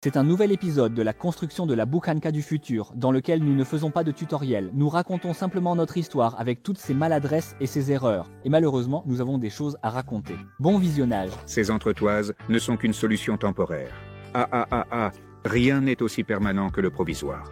C'est un nouvel épisode de la construction de la Bukhanka du futur, dans lequel nous ne faisons pas de tutoriel, nous racontons simplement notre histoire avec toutes ses maladresses et ses erreurs. Et malheureusement, nous avons des choses à raconter. Bon visionnage. Ces entretoises ne sont qu'une solution temporaire. Rien n'est aussi permanent que le provisoire.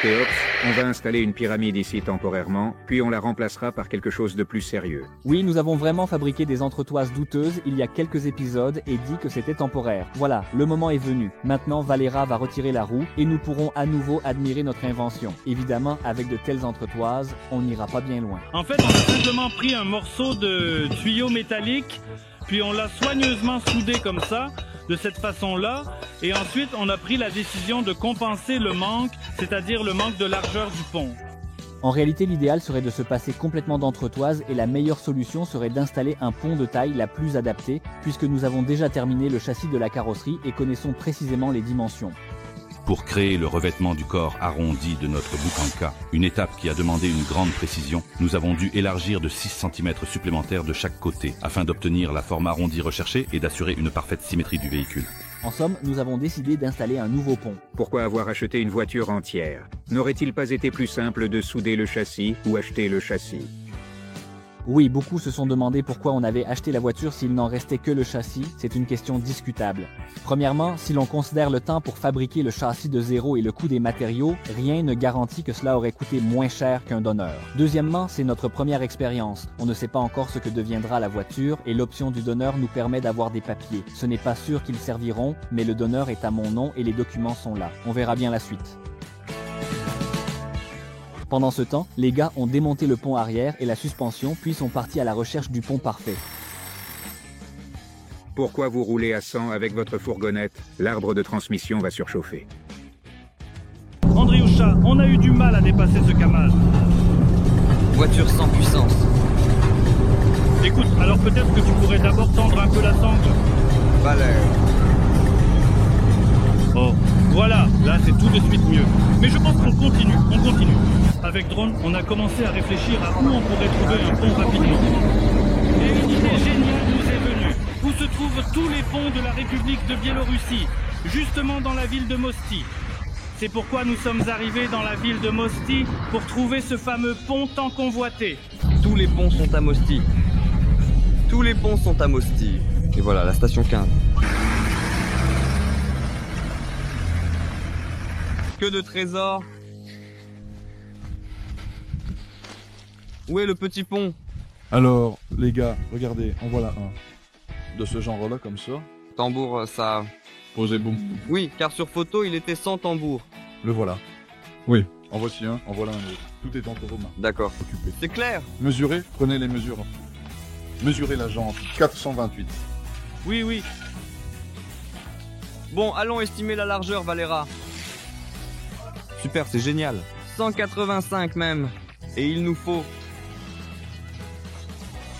Théops, on va installer une pyramide ici temporairement, puis on la remplacera par quelque chose de plus sérieux. Oui, nous avons vraiment fabriqué des entretoises douteuses il y a quelques épisodes et dit que c'était temporaire. Voilà, le moment est venu. Maintenant, Valera va retirer la roue et nous pourrons à nouveau admirer notre invention. Évidemment, avec de telles entretoises, on n'ira pas bien loin. En fait, on a simplement pris un morceau de tuyau métallique, puis on l'a soigneusement soudé comme ça, de cette façon-là, et ensuite on a pris la décision de compenser le manque, c'est-à-dire le manque de largeur du pont. En réalité, l'idéal serait de se passer complètement d'entretoise et la meilleure solution serait d'installer un pont de taille la plus adaptée, puisque nous avons déjà terminé le châssis de la carrosserie et connaissons précisément les dimensions. Pour créer le revêtement du corps arrondi de notre Bukhanka, une étape qui a demandé une grande précision, nous avons dû élargir de 6 cm supplémentaires de chaque côté, afin d'obtenir la forme arrondie recherchée et d'assurer une parfaite symétrie du véhicule. En somme, nous avons décidé d'installer un nouveau pont. Pourquoi avoir acheté une voiture entière? N'aurait-il pas été plus simple de souder le châssis ou acheter le châssis? Oui, beaucoup se sont demandé pourquoi on avait acheté la voiture s'il n'en restait que le châssis, c'est une question discutable. Premièrement, si l'on considère le temps pour fabriquer le châssis de zéro et le coût des matériaux, rien ne garantit que cela aurait coûté moins cher qu'un donneur. Deuxièmement, c'est notre première expérience. On ne sait pas encore ce que deviendra la voiture et l'option du donneur nous permet d'avoir des papiers. Ce n'est pas sûr qu'ils serviront, mais le donneur est à mon nom et les documents sont là. On verra bien la suite. Pendant ce temps, les gars ont démonté le pont arrière et la suspension, puis sont partis à la recherche du pont parfait. Pourquoi vous roulez à 100 avec votre fourgonnette? L'arbre de transmission va surchauffer. Andriusha, on a eu du mal à dépasser ce Kamaz. Voiture sans puissance. Écoute, alors peut-être que tu pourrais d'abord tendre un peu la sangle. Valère. Oh, voilà, là c'est tout de suite mieux. Mais je pense qu'on continue. Avec Drone, on a commencé à réfléchir à où on pourrait trouver un pont rapidement. Et une idée géniale nous est venue. Où se trouvent tous les ponts de la République de Biélorussie, justement dans la ville de Mosti. C'est pourquoi nous sommes arrivés dans la ville de Mosti pour trouver ce fameux pont tant convoité. Tous les ponts sont à Mosti. Tous les ponts sont à Mosti. Et voilà, la station 15. Que de trésors. Où est le petit pont? Alors, les gars, regardez, en voilà un. De ce genre-là, comme ça. Tambour, ça... Posez boum. Oui, car sur photo, il était sans tambour. Le voilà. Oui, en voici un, en voilà un autre. Tout est entre vos mains. D'accord. Occupé. C'est clair. Mesurez, prenez les mesures. Mesurez la jante. 428. Oui. Bon, allons estimer la largeur, Valera. Super, c'est génial. 185 même. Et il nous faut...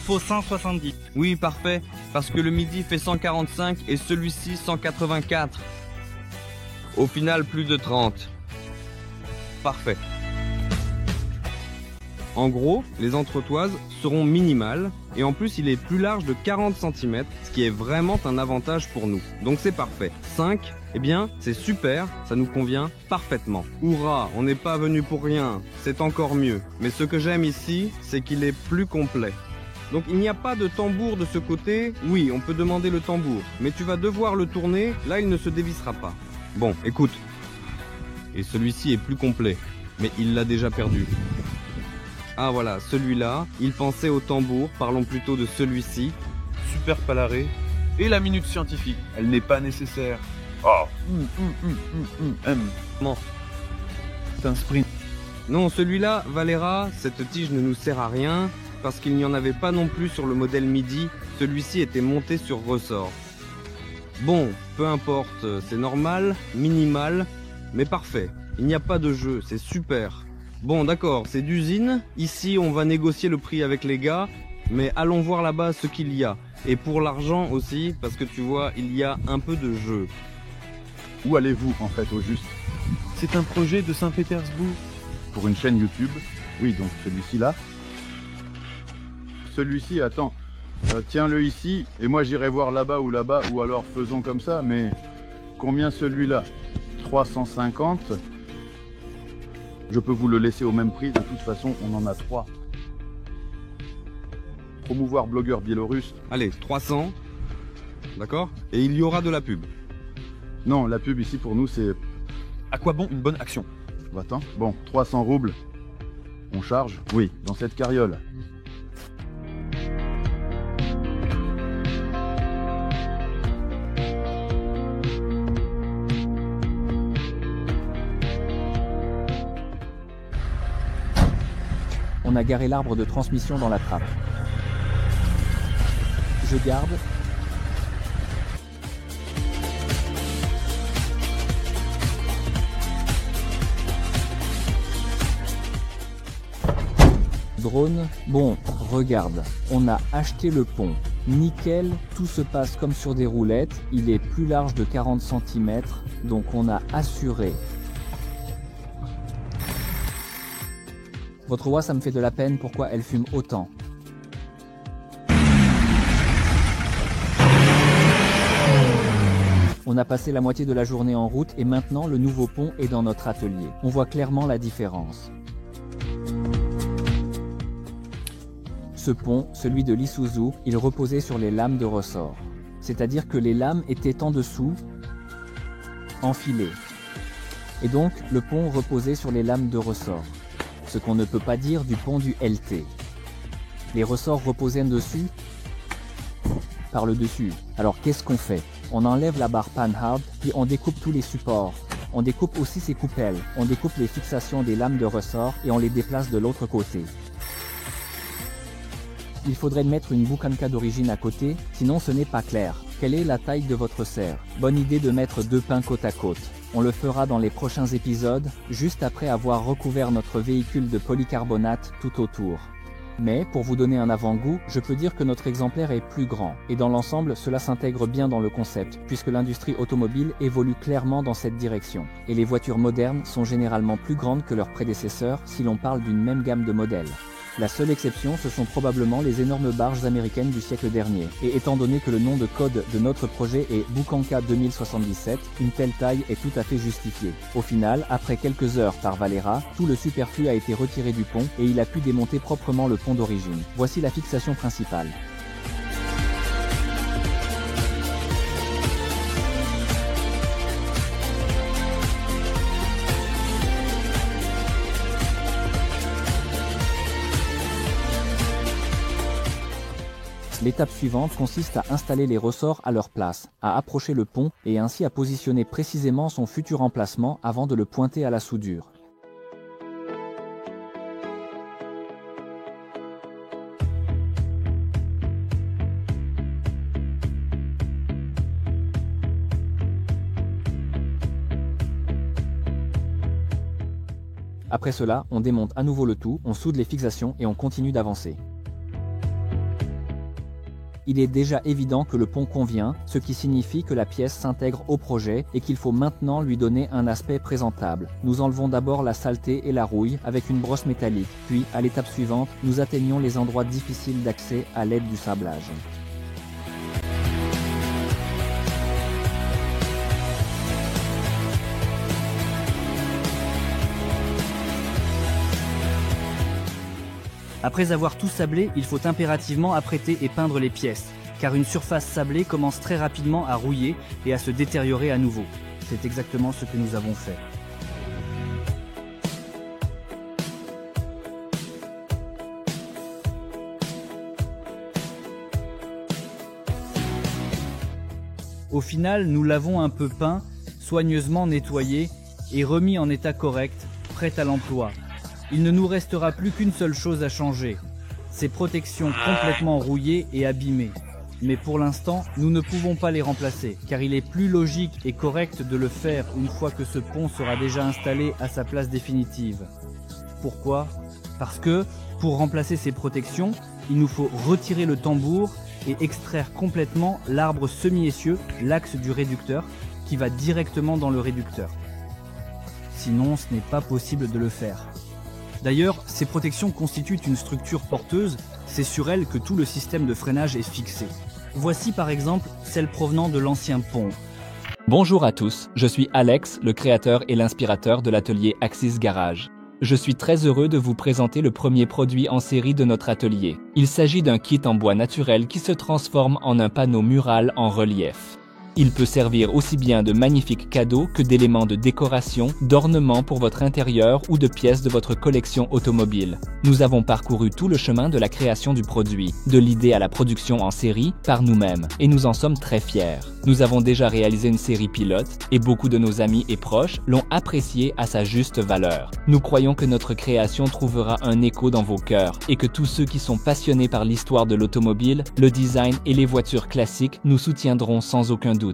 Faut 170. Oui, parfait. Parce que le midi fait 145 et celui-ci 184. Au final, plus de 30. Parfait. En gros, les entretoises seront minimales et en plus il est plus large de 40 cm, ce qui est vraiment un avantage pour nous. Donc c'est parfait. 5, eh bien c'est super, ça nous convient parfaitement. Hourra, on n'est pas venu pour rien, c'est encore mieux. Mais ce que j'aime ici, c'est qu'il est plus complet. Donc il n'y a pas de tambour de ce côté. Oui, on peut demander le tambour, mais tu vas devoir le tourner, là il ne se dévissera pas. Bon, écoute. Et celui-ci est plus complet, mais il l'a déjà perdu. Ah voilà, celui-là, il pensait au tambour, parlons plutôt de celui-ci. Super palaré. Et la minute scientifique, elle n'est pas nécessaire. Oh. Bon. C'est un sprint. Non, celui-là, Valera, cette tige ne nous sert à rien, parce qu'il n'y en avait pas non plus sur le modèle Midi, celui-ci était monté sur ressort. Bon, peu importe, c'est normal, minimal, mais parfait. Il n'y a pas de jeu, c'est super. Bon, d'accord, c'est d'usine. Ici, on va négocier le prix avec les gars, mais allons voir là-bas ce qu'il y a. Et pour l'argent aussi, parce que tu vois, il y a un peu de jeu. Où allez-vous, en fait, au juste? C'est un projet de Saint-Pétersbourg. Pour une chaîne YouTube? Oui, donc celui-ci là. Celui-ci, attends. Tiens-le ici, et moi j'irai voir là-bas, ou alors faisons comme ça, mais combien celui-là? 350. Je peux vous le laisser au même prix, de toute façon on en a 3. Promouvoir blogueur biélorusse. Allez, 300. D'accord? Et il y aura de la pub. Non, la pub ici pour nous c'est... À quoi bon une bonne action? Attends, bon, 300 roubles. On charge? Oui, dans cette carriole. On a garé l'arbre de transmission dans la trappe. Je garde. Drone, bon, regarde, on a acheté le pont. Nickel, tout se passe comme sur des roulettes, il est plus large de 40 cm, donc on a assuré. Votre oie, ça me fait de la peine, pourquoi elle fume autant? On a passé la moitié de la journée en route et maintenant le nouveau pont est dans notre atelier. On voit clairement la différence. Ce pont, celui de l'Isuzu, il reposait sur les lames de ressort. C'est-à-dire que les lames étaient en dessous, enfilées. Et donc, le pont reposait sur les lames de ressort. Ce qu'on ne peut pas dire du pont du LT. Les ressorts reposaient dessus, par le dessus. Alors qu'est-ce qu'on fait? On enlève la barre panhard, puis on découpe tous les supports. On découpe aussi ses coupelles, on découpe les fixations des lames de ressort et on les déplace de l'autre côté. Il faudrait mettre une boucanka d'origine à côté, sinon ce n'est pas clair. Quelle est la taille de votre serre? Bonne idée de mettre 2 pins côte à côte. On le fera dans les prochains épisodes, juste après avoir recouvert notre véhicule de polycarbonate tout autour. Mais, pour vous donner un avant-goût, je peux dire que notre exemplaire est plus grand. Et dans l'ensemble, cela s'intègre bien dans le concept, puisque l'industrie automobile évolue clairement dans cette direction. Et les voitures modernes sont généralement plus grandes que leurs prédécesseurs si l'on parle d'une même gamme de modèles. La seule exception, ce sont probablement les énormes barges américaines du siècle dernier. Et étant donné que le nom de code de notre projet est Bucanka 2077, une telle taille est tout à fait justifiée. Au final, après quelques heures par Valera, tout le superflu a été retiré du pont et il a pu démonter proprement le pont d'origine. Voici la fixation principale. L'étape suivante consiste à installer les ressorts à leur place, à approcher le pont et ainsi à positionner précisément son futur emplacement avant de le pointer à la soudure. Après cela, on démonte à nouveau le tout, on soude les fixations et on continue d'avancer. Il est déjà évident que le pont convient, ce qui signifie que la pièce s'intègre au projet et qu'il faut maintenant lui donner un aspect présentable. Nous enlevons d'abord la saleté et la rouille avec une brosse métallique, puis à l'étape suivante, nous atteignons les endroits difficiles d'accès à l'aide du sablage. Après avoir tout sablé, il faut impérativement apprêter et peindre les pièces, car une surface sablée commence très rapidement à rouiller et à se détériorer à nouveau. C'est exactement ce que nous avons fait. Au final, nous l'avons un peu peint, soigneusement nettoyé et remis en état correct, prêt à l'emploi. Il ne nous restera plus qu'une seule chose à changer, ces protections complètement rouillées et abîmées. Mais pour l'instant, nous ne pouvons pas les remplacer, car il est plus logique et correct de le faire une fois que ce pont sera déjà installé à sa place définitive. Pourquoi? Parce que, pour remplacer ces protections, il nous faut retirer le tambour et extraire complètement l'arbre semi-essieu, l'axe du réducteur, qui va directement dans le réducteur. Sinon, ce n'est pas possible de le faire. D'ailleurs, ces protections constituent une structure porteuse, c'est sur elles que tout le système de freinage est fixé. Voici par exemple celle provenant de l'ancien pont. Bonjour à tous, je suis Alex, le créateur et l'inspirateur de l'atelier Axis Garage. Je suis très heureux de vous présenter le premier produit en série de notre atelier. Il s'agit d'un kit en bois naturel qui se transforme en un panneau mural en relief. Il peut servir aussi bien de magnifiques cadeaux que d'éléments de décoration, d'ornements pour votre intérieur ou de pièces de votre collection automobile. Nous avons parcouru tout le chemin de la création du produit, de l'idée à la production en série, par nous-mêmes, et nous en sommes très fiers. Nous avons déjà réalisé une série pilote et beaucoup de nos amis et proches l'ont apprécié à sa juste valeur. Nous croyons que notre création trouvera un écho dans vos cœurs et que tous ceux qui sont passionnés par l'histoire de l'automobile, le design et les voitures classiques nous soutiendront sans aucun doute.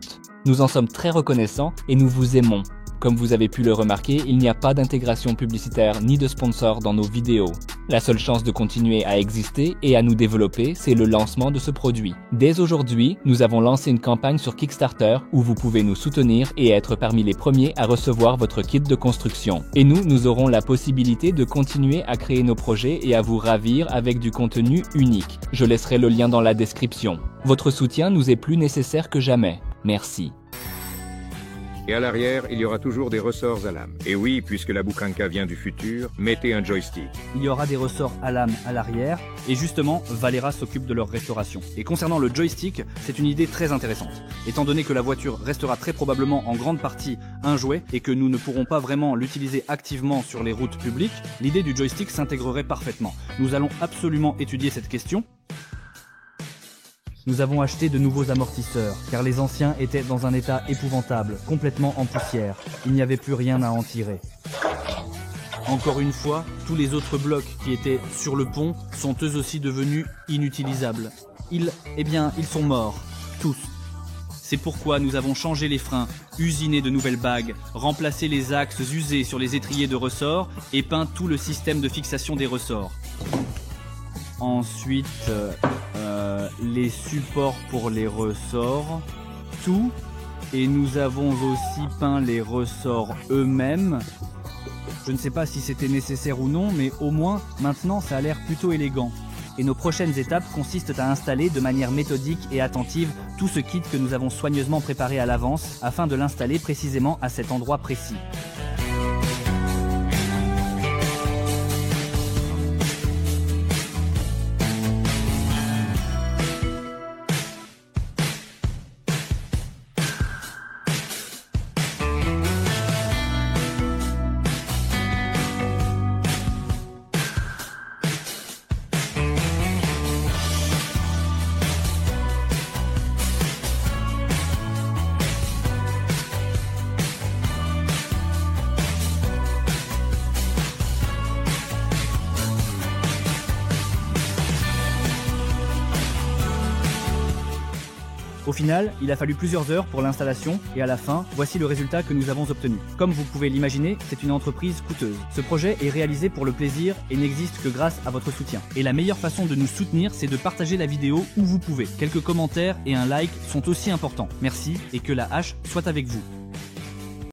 Nous en sommes très reconnaissants et nous vous aimons. Comme vous avez pu le remarquer, il n'y a pas d'intégration publicitaire ni de sponsor dans nos vidéos. La seule chance de continuer à exister et à nous développer, c'est le lancement de ce produit. Dès aujourd'hui, nous avons lancé une campagne sur Kickstarter où vous pouvez nous soutenir et être parmi les premiers à recevoir votre kit de construction. Et nous aurons la possibilité de continuer à créer nos projets et à vous ravir avec du contenu unique. Je laisserai le lien dans la description. Votre soutien nous est plus nécessaire que jamais. Merci. Et à l'arrière, il y aura toujours des ressorts à lame. Et oui, puisque la Boukanka vient du futur, mettez un joystick. Il y aura des ressorts à lame à l'arrière et justement, Valera s'occupe de leur restauration. Et concernant le joystick, c'est une idée très intéressante. Étant donné que la voiture restera très probablement en grande partie un jouet et que nous ne pourrons pas vraiment l'utiliser activement sur les routes publiques, l'idée du joystick s'intégrerait parfaitement. Nous allons absolument étudier cette question. Nous avons acheté de nouveaux amortisseurs, car les anciens étaient dans un état épouvantable, complètement en poussière. Il n'y avait plus rien à en tirer. Encore une fois, tous les autres blocs qui étaient sur le pont sont eux aussi devenus inutilisables. Ils sont morts. Tous. C'est pourquoi nous avons changé les freins, usiné de nouvelles bagues, remplacé les axes usés sur les étriers de ressort et peint tout le système de fixation des ressorts. Ensuite, les supports pour les ressorts, tout. Et nous avons aussi peint les ressorts eux-mêmes. Je ne sais pas si c'était nécessaire ou non, mais au moins, maintenant, ça a l'air plutôt élégant. Et nos prochaines étapes consistent à installer de manière méthodique et attentive tout ce kit que nous avons soigneusement préparé à l'avance afin de l'installer précisément à cet endroit précis. Au final, il a fallu plusieurs heures pour l'installation et à la fin, voici le résultat que nous avons obtenu. Comme vous pouvez l'imaginer, c'est une entreprise coûteuse. Ce projet est réalisé pour le plaisir et n'existe que grâce à votre soutien. Et la meilleure façon de nous soutenir, c'est de partager la vidéo où vous pouvez. Quelques commentaires et un like sont aussi importants. Merci et que la hache soit avec vous.